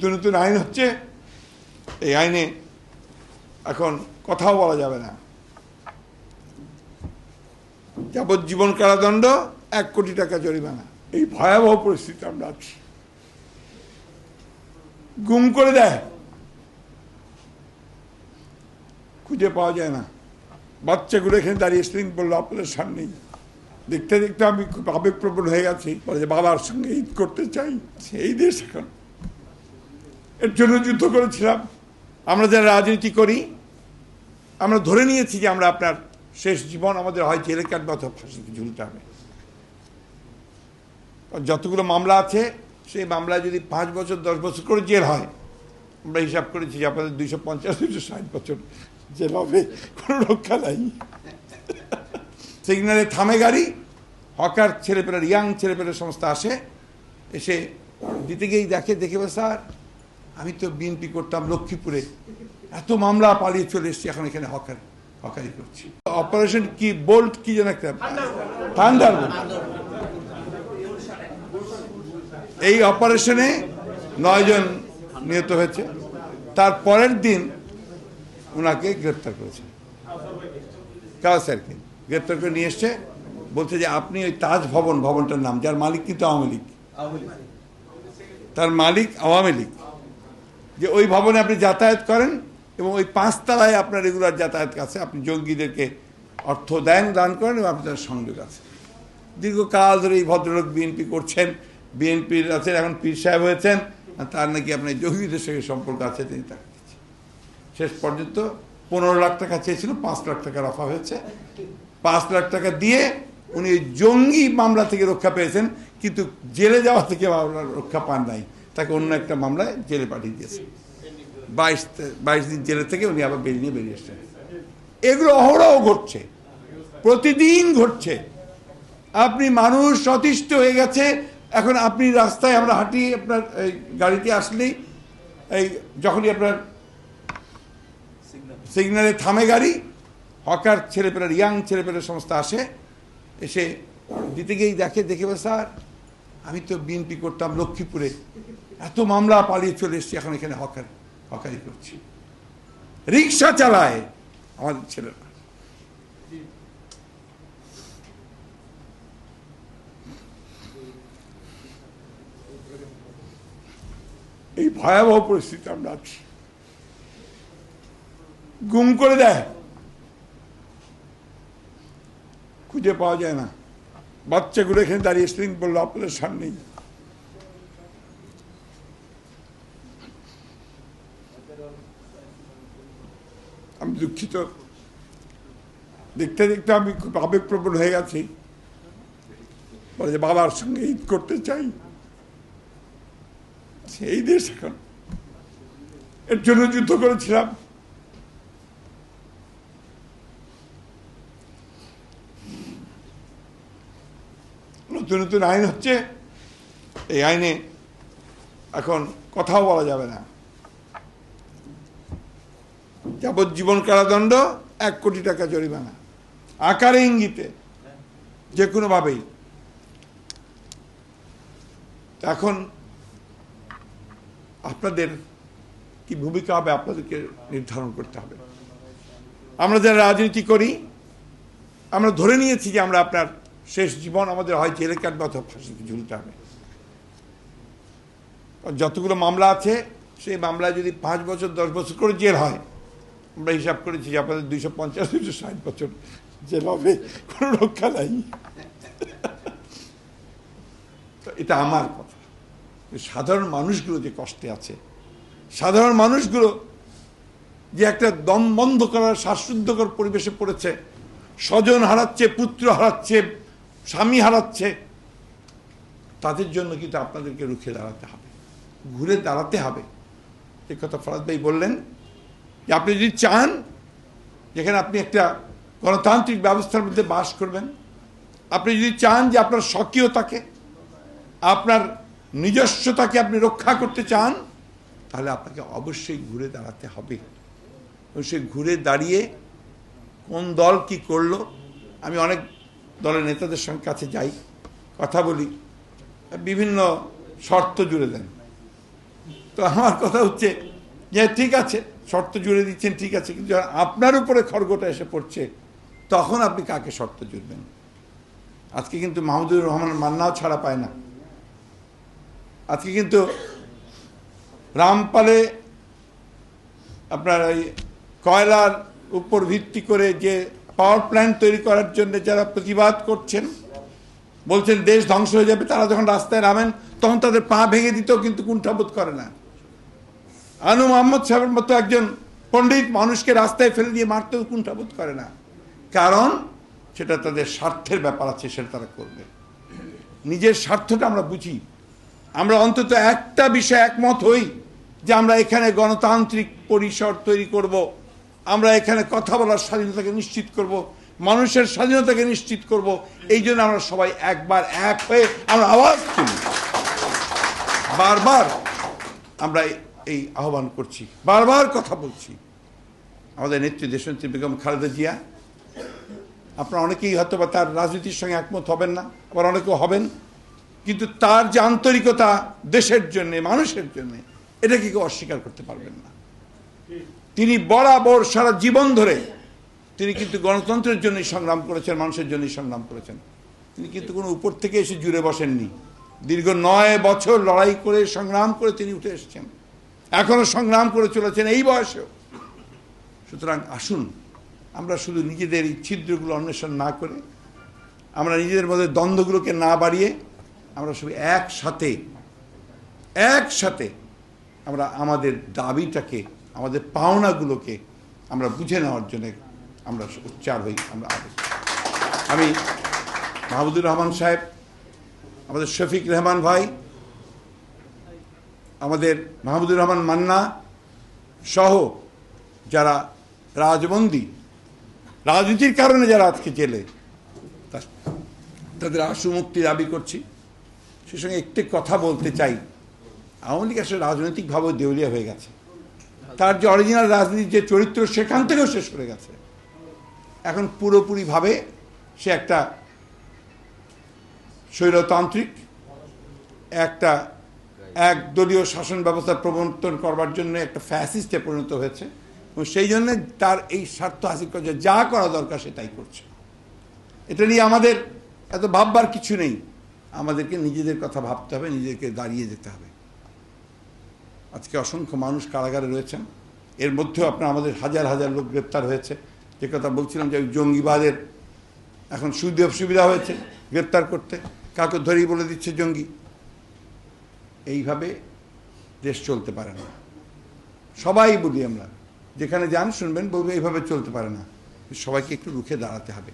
নতুন নতুন আইন হচ্ছে, এই আইনে এখন কথাও বলা যাবে না। যাবজ্জীবন কারাদণ্ড, 1 কোটি টাকা জরিমানা। এই ভয়াবহ পরিস্থিতি আমরা আছি। গুম করে দেয়, খুঁজে পাওয়া যায় না। বাচ্চাগুলো এখানে দাঁড়িয়ে স্লিং বললো আপনাদের সামনেই। দেখতে দেখতে আমি খুব আবেগপ্রবণ হয়ে গেছি। বলে যে বাবার সঙ্গে ঈদ করতে চাই। এই দেশ এখন, এর জন্য যুদ্ধ করেছিলাম। আমরা যারা রাজনীতি করি, আমরা ধরে নিয়েছি যে আমরা আপনার শেষ জীবন আমাদের হয় জেলে কাটবে অথবা ফাঁসিতে ঝুলতে হবে। যতগুলো মামলা আছে, সেই মামলায় যদি 5 বছর 10 বছর করে জেল হয়, আমরা হিসাব করেছি যে আপনাদের 250-260 বছর জেল হবে, কোনো রক্ষা নাই। সিগনালে থামে গাড়ি, হকার ছেলেপেলের, ইয়াং ছেলেপেলের সংস্থা আসে, এসে দিতে গিয়েই দেখে স্যার আমি তো বিএনপি করতাম লক্ষ্মীপুরে, এত মামলা পালিয়ে চলে এসছি, এখন এখানে হকারি করছি। অপারেশন কি বোল্ট কি যেন একটা, থান্ডারবোল্ট। এই অপারেশনে 9 জন নিহত হয়েছে। তার পরের দিন ওনাকে গ্রেপ্তার করেছে, কাউসারকে গ্রেপ্তার করে নিয়ে এসছে। বলছে যে আপনি ওই তাজ ভবনটার নাম, যার মালিক কিন্তু আওয়ামী লীগ, তার মালিক আওয়ামী লীগ, যে ওই ভবনে আপনি যাতায়াত করেন এবং ওই 5 তলায় আপনার রেগুলার যাতায়াত আছে, আপনি জঙ্গিদেরকে অর্থ দান করেন এবং আপনার সংযোগ আছে। দীর্ঘকাল ধরে এই ভদ্রলোক বিএনপি করছেন, বিএনপির আছেন, এখন পীর সাহেব হয়েছেন, তার নাকি আপনার জঙ্গিদের সঙ্গে সম্পর্ক আছে, তিনি টাকা দিচ্ছেন। শেষ পর্যন্ত 15 লাখ টাকা চেয়েছিল, 5 লাখ টাকা রফা হয়েছে। 5 লাখ টাকা দিয়ে উনি জঙ্গি মামলা থেকে রক্ষা পেয়েছেন, কিন্তু জেলে যাওয়া থেকে রক্ষা পান নাই। তাকে অন্য একটা মামলায় জেলে পাঠিয়ে দিয়েছে। 22 দিন জেলে থেকে উনি আবার বেরিয়ে এসছেন। এগুলো অহরহ ঘটছে, প্রতিদিন ঘটছে। আপনি মানুষ অতিষ্ঠ হয়ে গেছে। এখন আপনি রাস্তায়, আমরা হাঁটি, আপনার এই গাড়িতে আসলেই, এই যখনই আপনার সিগনালে থামে গাড়ি, হকার ছেলেপেলের, ইয়াং ছেলেপেলের সংস্থা আসে, এসে দিতে গিয়েই দেখে স্যার আমি তো বিএনপি করতাম লক্ষ্মীপুরে, এত মামলা পালিয়ে চলে এসছি, এখন এখানে হকারি করছি। রিক্সা চালায় আমাদের ছেলেরা। এই ভয়াবহ পরিস্থিতি আমরা আছি। গুম করে দেয়, খুঁজে পাওয়া যায় না। বাচ্চাগুলো এখানে দাঁড়িয়ে স্লিং বললো আপনাদের সামনেই। আমি দুঃখিত। দেখতে দেখতে আমি খুব আবেগপ্রবণ হয়ে গেছি। বলে যে বাবার সঙ্গে ঈদ করতে চাই। এই দেশ এখন, এর জন্য যুদ্ধ করেছিলাম। নতুন নতুন আইন হচ্ছে, এই আইনে এখন কথাও বলা যাবে না। যাবজ্জীবন কারাদণ্ড, 1 কোটি টাকা জরিমানা, আকারে ইঙ্গিতে, যে কোনোভাবেই। এখন আপনাদের কি ভূমিকা হবে, আপনাদেরকে নির্ধারণ করতে হবে। আমরা যারা রাজনীতি করি, আমরা ধরে নিয়েছি যে আমরা আপনার শেষ জীবন আমাদের হয় জেলে কাটবে অথবা ফাঁসিতে ঝুলতে হবে। যতগুলো মামলা আছে, সেই মামলায় যদি 5 বছর 10 বছর করে জেল হয়, আমরা হিসাব করেছি যে আপনাদের 250-260 বছর জেল হবে, কোনো রক্ষা নাই। তো এটা আমার কথা। সাধারণ মানুষগুলো যে কষ্টে আছে, সাধারণ মানুষগুলো যে একটা দম বন্ধ করার শ্বাসরুদ্ধকর পরিবেশে পড়েছে, স্বজন হারাচ্ছে, পুত্র হারাচ্ছে, স্বামী হারাচ্ছে, তাদের জন্য কিন্তু আপনাদেরকে রুখে দাঁড়াতে হবে, ঘুরে দাঁড়াতে হবে। এ কথা ফরাদ ভাই বললেন যে আপনি যদি চান যেখানে আপনি একটা গণতান্ত্রিক ব্যবস্থার মধ্যে বাস করবেন, আপনি যদি চান যে আপনার স্বকীয়তাকে, আপনার নিজস্বতাকে আপনি রক্ষা করতে চান, তাহলে আপনাকে অবশ্যই ঘুরে দাঁড়াতে হবে। সে ঘুরে দাঁড়িয়ে কোন দল কি করলো, আমি অনেক দলের নেতাদের সঙ্গে কাছে যাই, কথা বলি, বিভিন্ন শর্ত জুড়ে দেন। তো আমার কথা হচ্ছে যে ঠিক আছে, শর্ত জুড়ে দিচ্ছেন, ঠিক আছে, কিন্তু যখন আপনার উপরে খড়গটা এসে পড়ছে তখন আপনি কাকে শর্ত জুড়বেন? আজকে কিন্তু মাহমুদুর রহমান মান্নাও ছাড়া পায় না। আজকে কিন্তু রামপালে আপনার এই কয়লার উপর ভিত্তি করে যে পাওয়ার প্ল্যান্ট তৈরি করার জন্য যারা প্রতিবাদ করছেন, বলছেন দেশ ধ্বংস হয়ে যাবে, তারা যখন রাস্তায় নামেন তখন তাদের পা ভেঙে দিতেও কিন্তু কুণ্ঠাবোধ করে না। আনু মোহাম্মদ সাহেবের মতো একজন পণ্ডিত মানুষকে রাস্তায় ফেলে দিয়ে মারতেও কুণ্ঠাবোধ করে না, কারণ সেটা তাদের স্বার্থের ব্যাপার আছে, সেটা তারা করবে। নিজের স্বার্থটা আমরা বুঝি। আমরা অন্তত একটা বিষয়ে একমত হই যে আমরা এখানে গণতান্ত্রিক পরিসর তৈরি করব, আমরা এখানে কথা বলার স্বাধীনতাকে নিশ্চিত করব, মানুষের স্বাধীনতাকে নিশ্চিত করব। এই জন্য আমরা সবাই একবার এক হয়ে আমরা আওয়াজ তুলি, বারবার আমরা এই আহ্বান করছি, বারবার কথা বলছি। আমাদের নেত্রী দেশনেত্রী বেগম খালেদা জিয়া, আপনারা অনেকেই হয়তো বা তার রাজনীতির সঙ্গে একমত হবেন না, আবার অনেকেও হবেন, কিন্তু তার যে আন্তরিকতা দেশের জন্য, মানুষের জন্য, এটাকে কেউ অস্বীকার করতে পারবেন না। তিনি বরাবর সারা জীবন ধরে তিনি কিন্তু গণতন্ত্রের জন্যই সংগ্রাম করেছেন, মানুষের জন্যই সংগ্রাম করেছেন। তিনি কিন্তু কোনো উপর থেকে এসে জুড়ে বসেননি। দীর্ঘ 9 বছর লড়াই করে সংগ্রাম করে তিনি উঠে এসেছেন, এখনো সংগ্রাম করে চলেছেন এই বয়সেও। সুতরাং আসুন আমরা শুধু নিজেদের এই ছিদ্রগুলো অন্বেষণ না করে, আমরা নিজেদের মধ্যে দ্বন্দ্বগুলোকে না বাড়িয়ে, আমরা সবাই একসাথে আমরা আমাদের দাবিটাকে, আমাদের পাওনাগুলোকে আমরা বুঝে নেওয়ার জন্য আমরা উচ্চার হই। আমি মাহমুদুর রহমান সাহেব, আমাদের শফিক রেহমান ভাই, আমাদের মাহমুদুর রহমান মান্না সহ যারা রাজবন্দী, রাজনীতির কারণে যারা আজকে জেলে, তাদের আশু মুক্তি দাবি করছি। সে সঙ্গে একটি কথা বলতে চাই, আওয়ামী লীগ আসলে রাজনৈতিকভাবে দেউলিয়া হয়ে গেছে। তার যে অরিজিনাল রাজনীতির যে চরিত্র, সেখান থেকেও শেষ করে গেছে। এখন পুরোপুরিভাবে সে একটা স্বৈরতান্ত্রিক, একটা একদলীয় শাসন ব্যবস্থা প্রবর্তন করবার জন্য একটা ফ্যাসিস্টে পরিণত হয়েছে, এবং সেই জন্য তার এই স্বার্থ হাসিল করে যা করা দরকার সে তাই করছে। এটা নিয়ে আমাদের এত ভাববার কিছু নেই। আমাদেরকে নিজেদের কথা ভাবতে হবে, নিজেদেরকে দাঁড়িয়ে যেতে হবে। আজকে অসংখ্য মানুষ কারাগারে রয়েছেন, এর মধ্যেও আপনার আমাদের হাজার হাজার লোক গ্রেপ্তার হয়েছে। যে কথা বলছিলাম যে জঙ্গিবাদের এখন সুবিধা হয়েছে গ্রেপ্তার করতে, কাউকে ধরেই বলে দিচ্ছে জঙ্গি। এইভাবে দেশ চলতে পারে না। সবাই বলি আমরা, যেখানে যান শুনবেন বলবো এইভাবে চলতে পারে না। সবাইকে একটু রুখে দাঁড়াতে হবে।